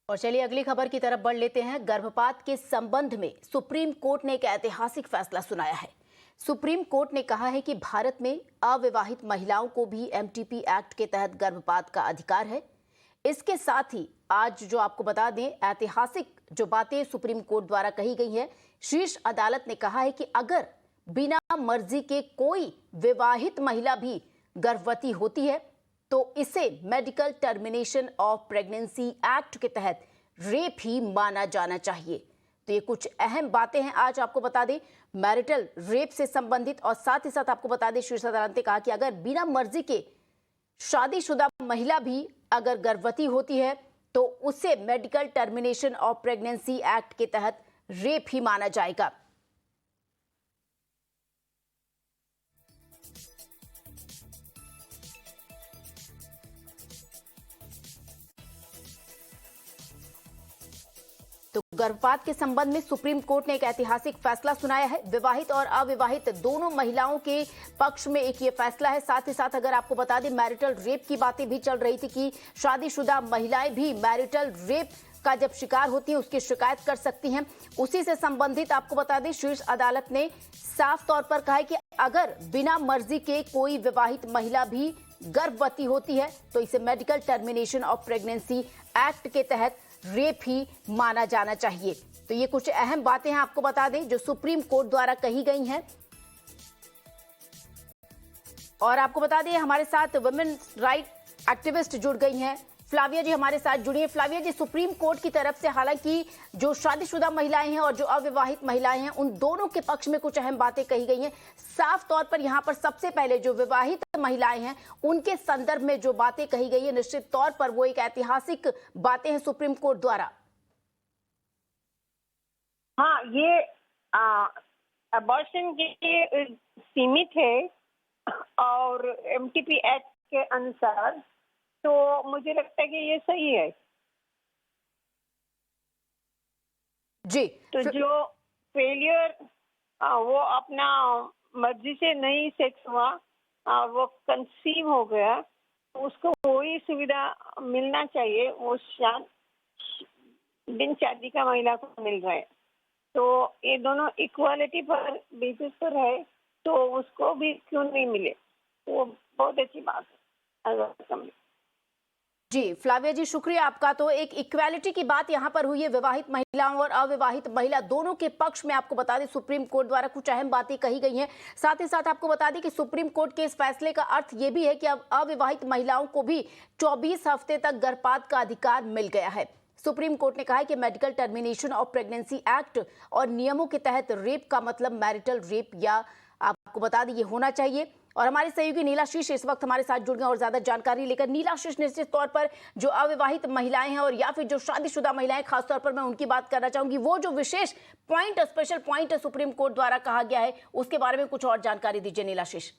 और चलिए अगली खबर की तरफ बढ़ लेते हैं। गर्भपात के संबंध में सुप्रीम कोर्ट ने एक ऐतिहासिक फैसला सुनाया है। सुप्रीम कोर्ट ने कहा है कि भारत में अविवाहित महिलाओं को भी एमटीपी एक्ट के तहत गर्भपात का अधिकार है। इसके साथ ही आज जो आपको बता दें, ऐतिहासिक जो बातें सुप्रीम कोर्ट द्वारा कही गई हैं, शीर्ष अदालत ने कहा है कि अगर बिना मर्जी के कोई विवाहित महिला भी गर्भवती होती है तो इसे medical termination of pregnancy act के तहत रेप ही माना जाना चाहिए। तो ये कुछ अहम बातें हैं, आज आपको बता दें मैरिटल रेप से संबंधित। और साथ ही साथ आपको बता दें शीर्ष अदालत ने कहा कि अगर बिना मर्जी के शादीशुदा महिला भी अगर गर्भवती होती है तो उसे medical termination of pregnancy act के तहत रेप ही माना जाएगा। तो गर्भपात के संबंध में सुप्रीम कोर्ट ने एक ऐतिहासिक फैसला सुनाया है। विवाहित और अविवाहित दोनों महिलाओं के पक्ष में एक ये फैसला है। साथ ही साथ अगर आपको बता दें मैरिटल रेप की बातें भी चल रही थी कि शादीशुदा महिलाएं भी मैरिटल रेप का जब शिकार होती हैं उसकी शिकायत कर सकती हैं। उसी से संबंधित आपको बता दें शीर्ष अदालत ने साफ तौर पर कहा है कि अगर बिना मर्जी के कोई विवाहित महिला भी गर्भवती होती है तो इसे medical termination of pregnancy act के तहत रेप ही माना जाना चाहिए। तो ये कुछ अहम बातें हैं, आपको बता दें जो सुप्रीम कोर्ट द्वारा कही गई हैं। और आपको बता दें हमारे साथ वुमेन राइट एक्टिविस्ट जुड़ गई हैं, फ्लाविया जी हमारे साथ जुड़ी है। फ्लाविया जी, सुप्रीम कोर्ट की तरफ से हालांकि जो शादीशुदा महिलाएं हैं और जो अविवाहित महिलाएं हैं उन दोनों के पक्ष में कुछ अहम बातें कही गई हैं। साफ तौर पर यहां पर सबसे पहले जो विवाहित महिलाएं हैं उनके संदर्भ में जो बातें कही गई है निश्चित तौर पर वो एक ऐतिहासिक बातें हैं सुप्रीम कोर्ट द्वारा। हाँ, ये अबॉर्शन के लिए सीमित है और एमटीपी एक्ट के अनुसार, तो मुझे लगता है कि ये सही है जी। तो जो फेलियर वो अपना मर्जी से नहीं सेक्स हुआ, वो कंसीव हो गया, तो उसको वही सुविधा मिलना चाहिए वो बिन शादी का महिला को मिल रहा है। तो ये दोनों इक्वालिटी पर बेसिस पर है, तो उसको भी क्यों नहीं मिले, तो बहुत अच्छी बात है। जी फ्लाविया जी, शुक्रिया आपका। तो एक इक्वालिटी की बात यहां पर हुई है, विवाहित महिलाओं और अविवाहित महिला दोनों के पक्ष में। आपको बता दें सुप्रीम कोर्ट द्वारा कुछ अहम बातें कही गई हैं। साथ ही साथ आपको बता दें कि सुप्रीम कोर्ट के इस फैसले का अर्थ ये भी है कि अब अविवाहित महिलाओं को भी 24 हफ्ते तक गर्भपात का अधिकार मिल गया है। सुप्रीम कोर्ट ने कहा है कि medical termination of pregnancy act और नियमों के तहत रेप का मतलब मैरिटल रेप या आपको बता दें ये होना चाहिए। और हमारे सहयोगी नीलाशीष इस वक्त हमारे साथ जुड़ गए और ज्यादा जानकारी लेकर। नीलाशीष, निश्चित तौर पर जो अविवाहित महिलाएं हैं और या फिर जो शादीशुदा महिलाएं, खासतौर पर मैं उनकी बात करना चाहूंगी, वो जो विशेष point special point Supreme Court द्वारा कहा गया है उसके बारे में कुछ और जानकारी दीजिए नीलाशीष।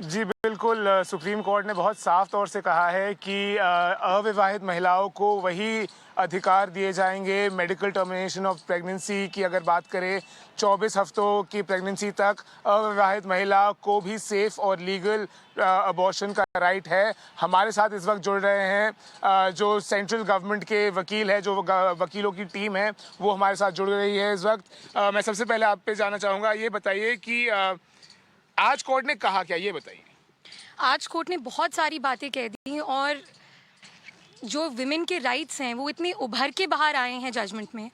जी बिल्कुल, सुप्रीम कोर्ट ने बहुत साफ तौर से कहा है कि अविवाहित महिलाओं को वही अधिकार दिए जाएंगे मेडिकल टर्मिनेशन ऑफ प्रेगनेंसी की। अगर बात करें 24 हफ्तों की प्रेगनेंसी तक अविवाहित महिला को भी सेफ और लीगल अबॉर्शन का राइट है। हमारे साथ इस वक्त जुड़ रहे हैं जो सेंट्रल गवर्नमेंट के वकील है, जो वकीलों की टीम है वो हमारे साथ जुड़ रही है इस वक्त। मैं सबसे पहले आप पे जाना चाहूँगा, ये बताइए कि आज कोर्ट ने कहा क्या, ये बताइए। आज कोर्ट ने बहुत सारी बातें कह दी और जो विमेन के राइट्स हैं वो इतने उभर के बाहर आए हैं जजमेंट में।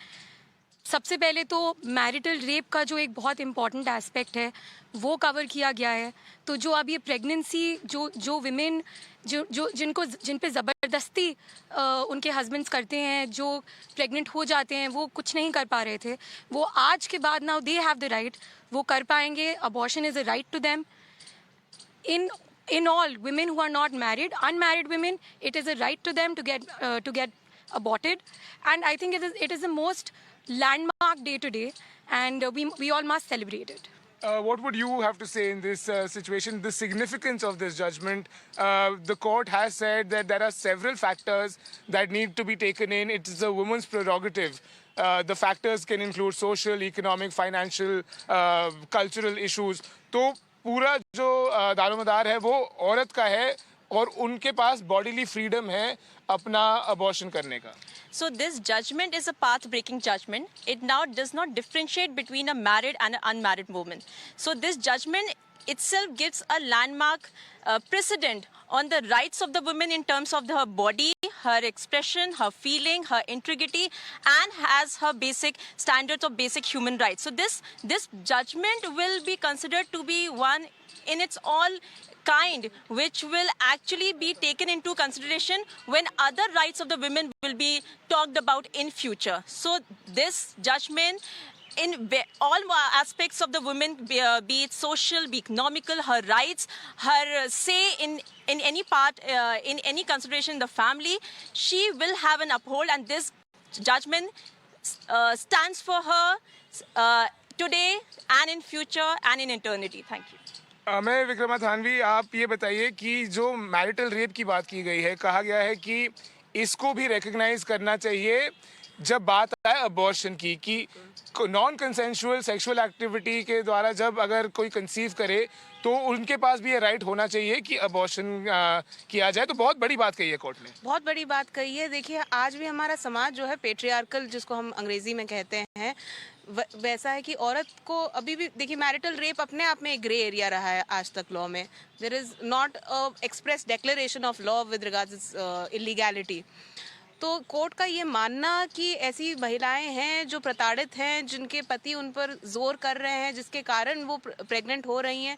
सबसे पहले तो मैरिटल रेप का जो एक बहुत इम्पॉर्टेंट एस्पेक्ट है वो कवर किया गया है। तो जो अब ये प्रेगनेंसी जो विमेन जिन पे ज़बरदस्ती उनके हस्बैंड्स करते हैं, जो प्रेग्नेंट हो जाते हैं, वो कुछ नहीं कर पा रहे थे, वो आज के बाद now they have the right, वो कर पाएंगे। Abortion is a right to them. In all, women who are not married, unmarried women, it is a right to them to get aborted, and I think it is the most landmark day today, and we all must celebrate it. What would you have to say in this situation, the significance of this judgment? The court has said that there are several factors that need to be taken in. It is a woman's prerogative. The factors can include social, economic, financial, cultural issues. तो पूरा जो दारोमदार है वो औरत का है, और उनके पास बॉडीली फ्रीडम है अपना अबॉर्शन करने का। So this judgment is a path-breaking judgment. It now does not differentiate between a married and an unmarried woman. So this judgment itself gives a landmark precedent on the rights of the woman in terms of her body, her expression, her feeling, her integrity, and has her basic standards of basic human rights. So this judgment will be considered to be one in its all kind, which will actually be taken into consideration when other rights of the women will be talked about in future. So this judgment in all aspects of the woman, be it social, be economical, her rights, her say in any part, in any consideration in the family, she will have an uphold, and this judgment stands for her today and in future and in eternity. Thank you. मैं विक्रमा थानवी, आप ये बताइए कि जो marital rape की बात की गई है, कहा गया है कि इसको भी रिकग्नाइज करना चाहिए जब बात आए अबॉर्शन की, कि नॉन कंसेंशुअल सेक्सुअल एक्टिविटी के द्वारा जब अगर कोई कंसीव करे तो उनके पास भी ये राइट होना चाहिए कि अबॉर्शन किया जाए। तो बहुत बड़ी बात कही है कोर्ट ने, बहुत बड़ी बात कही है। देखिए, आज भी हमारा समाज जो है पेट्रियार्कल, जिसको हम अंग्रेजी में कहते हैं, वैसा है कि औरत को अभी भी, देखिए, मैरिटल रेप अपने आप में एक ग्रे एरिया रहा है आज तक लॉ में। There is not a express declaration of law with regards illegality. तो कोर्ट का ये मानना कि ऐसी महिलाएं हैं जो प्रताड़ित हैं, जिनके पति उन पर जोर कर रहे हैं, जिसके कारण वो प्रेग्नेंट हो रही हैं,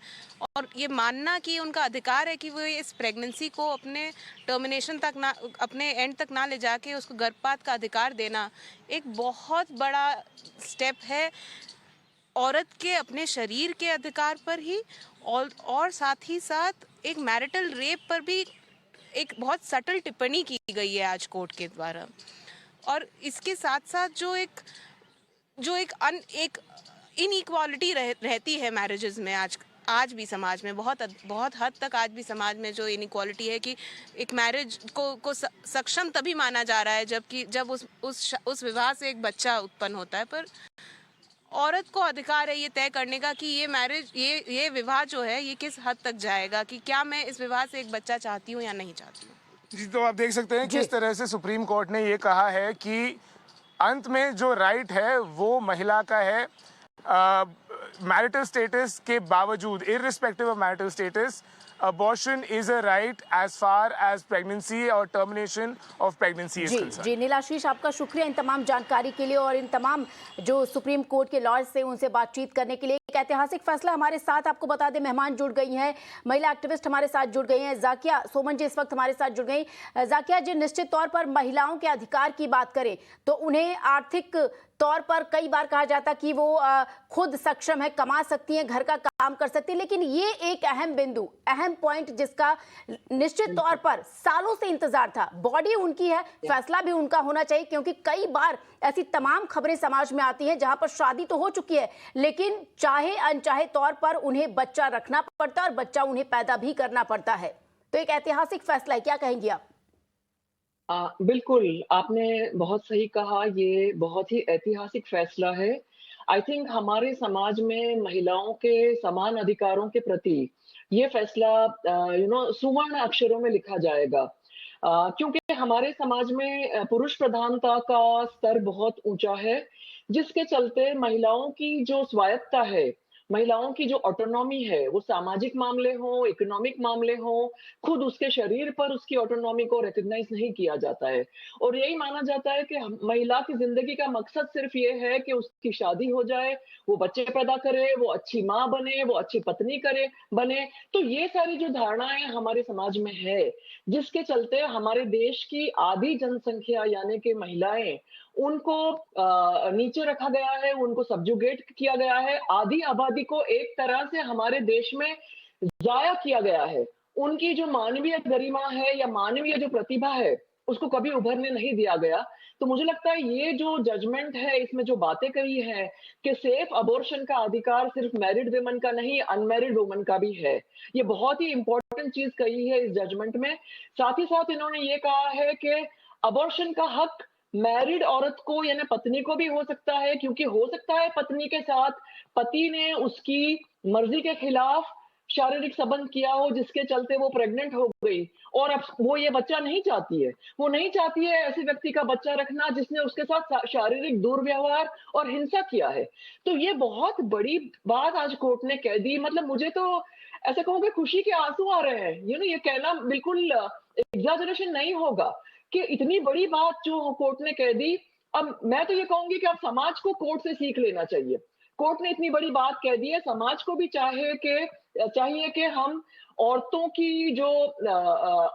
और ये मानना कि उनका अधिकार है कि वो इस प्रेगनेंसी को अपने टर्मिनेशन तक ना, अपने एंड तक ना ले जाके उसको गर्भपात का अधिकार देना, एक बहुत बड़ा स्टेप है औरत के अपने शरीर के अधिकार पर ही, और साथ ही साथ एक मैरिटल रेप पर भी एक बहुत सटल टिप्पणी की गई है आज कोर्ट के द्वारा। और इसके साथ साथ जो एक इनइक्वालिटी रहती है मैरिजेस में आज भी समाज में बहुत हद तक, आज भी समाज में जो इनइक्वालिटी है कि एक मैरिज को सक्षम तभी माना जा रहा है जब उस विवाह से एक बच्चा उत्पन्न होता है। पर औरत को अधिकार है ये तय करने का कि ये मैरिज, ये विवाह जो है ये किस हद तक जाएगा, कि क्या मैं इस विवाह से एक बच्चा चाहती हूँ या नहीं चाहती हूँ। जी, तो आप देख सकते हैं किस तरह से सुप्रीम कोर्ट ने ये कहा है कि अंत में जो राइट है वो महिला का है, मैरिटल स्टेटस के बावजूद, irrespective of marital status, abortion is a right as far as pregnancy or termination of pregnancy is concerned. जी नीलाशीष, आपका शुक्रिया इन तमाम जानकारी के लिए और इन तमाम जो सुप्रीम कोर्ट के लॉयर्स से उनसे बातचीत करने के लिए। एक ऐतिहासिक फैसला हमारे साथ, आपको बता दें, मेहमान जुड़ गई हैं, महिला एक्टिविस्ट हमारे साथ जुड़ गई हैं, जाकिया सोमन जी इस वक्त हमारे साथ जुड़ गई। जाकिया जी, निश्चित तौर पर महिलाओं के अधिकार की बात करें तो उन्हें आर्थिक तौर पर कई बार कहा जाता कि वो खुद सक्षम है, कमा सकती हैं, घर का काम कर सकती हैं, लेकिन ये एक अहम बिंदु, अहम पॉइंट जिसका निश्चित तौर पर सालों से इंतजार था। बॉडी उनकी है, फैसला भी उनका होना चाहिए, क्योंकि कई बार ऐसी तमाम खबरें समाज में आती हैं जहां पर शादी तो हो चुकी है लेकिन चाहे अनचाहे तौर पर उन्हें बच्चा रखना पड़ता है और बच्चा उन्हें पैदा भी करना पड़ता है। तो एक ऐतिहासिक फैसला है, क्या कहेंगी आप? बिल्कुल, आपने बहुत सही कहा, ये बहुत ही ऐतिहासिक फैसला है। आई थिंक हमारे समाज में महिलाओं के समान अधिकारों के प्रति ये फैसला सुवर्ण अक्षरों में लिखा जाएगा, क्योंकि हमारे समाज में पुरुष प्रधानता का स्तर बहुत ऊंचा है, जिसके चलते महिलाओं की जो स्वायत्तता है, महिलाओं की जो ऑटोनॉमी है, वो सामाजिक मामले हो, इकोनॉमिक मामले हो, खुद उसके शरीर पर उसकी ऑटोनॉमी को रिकॉग्नाइज नहीं किया जाता है। और यही माना जाता है कि महिला की जिंदगी का मकसद सिर्फ ये है कि उसकी शादी हो जाए, वो बच्चे पैदा करे, वो अच्छी माँ बने, वो अच्छी पत्नी बने। तो ये सारी जो धारणाएं हमारे समाज में है, जिसके चलते हमारे देश की आधी जनसंख्या यानी कि महिलाएं, उनको नीचे रखा गया है, उनको सब्जुगेट किया गया है, आधी आबादी को एक तरह से हमारे देश में जाया किया गया है। उनकी जो मानवीय गरिमा है या मानवीय जो प्रतिभा है, उसको कभी उभरने नहीं दिया गया। तो मुझे लगता है ये जो जजमेंट है, इसमें जो बातें कही है कि सेफ अबॉर्शन का अधिकार सिर्फ मैरिड वुमेन का नहीं, अनमैरिड वुमेन का भी है, ये बहुत ही इंपॉर्टेंट चीज कही है इस जजमेंट में। साथ ही साथ इन्होंने ये कहा है कि अबॉर्शन का हक मैरिड औरत को यानी पत्नी को भी हो सकता है, क्योंकि हो सकता है पत्नी के साथ पति ने उसकी मर्जी के खिलाफ शारीरिक संबंध किया हो जिसके चलते वो प्रेग्नेंट हो गई और अब वो ये बच्चा नहीं चाहती है, वो नहीं चाहती है ऐसे व्यक्ति का बच्चा रखना जिसने उसके साथ शारीरिक दुर्व्यवहार और हिंसा किया है। तो ये बहुत बड़ी बात आज कोर्ट ने कह दी। मतलब मुझे तो ऐसा कहूँगी खुशी के आंसू आ रहे हैं। ये कहना बिल्कुल एग्जैजरेशन नहीं होगा कि इतनी बड़ी बात जो कोर्ट ने कह दी। अब मैं तो ये कहूंगी कि अब समाज को कोर्ट से सीख लेना चाहिए। कोर्ट ने इतनी बड़ी बात कह दी है, समाज को भी चाहिए कि हम औरतों की जो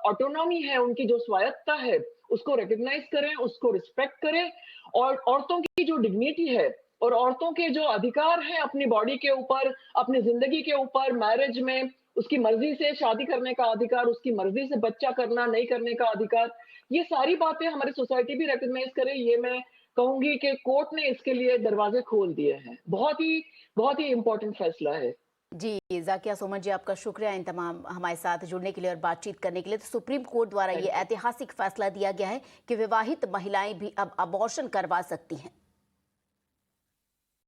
ऑटोनॉमी है, उनकी जो स्वायत्तता है, उसको रिकॉग्नाइज करें, उसको रिस्पेक्ट करें और औरतों की जो डिग्निटी है और औरतों के जो अधिकार हैं अपनी बॉडी के ऊपर, अपनी जिंदगी के ऊपर, मैरिज में उसकी मर्जी से शादी करने का अधिकार, उसकी मर्जी से बच्चा करना नहीं करने का अधिकार, ये सारी बातें हमारी सोसाइटी भी रिकॉग्नाइज करे। ये मैं कहूंगी कि कोर्ट ने इसके लिए दरवाजे खोल दिए हैं। बहुत ही इंपॉर्टेंट फैसला है। जी जाकिया सोमन जी, आपका शुक्रिया इन तमाम हमारे साथ जुड़ने के लिए और बातचीत करने के लिए। तो सुप्रीम कोर्ट द्वारा ये ऐतिहासिक फैसला दिया गया है कि विवाहित महिलाएं भी अब अबॉर्शन करवा सकती हैं।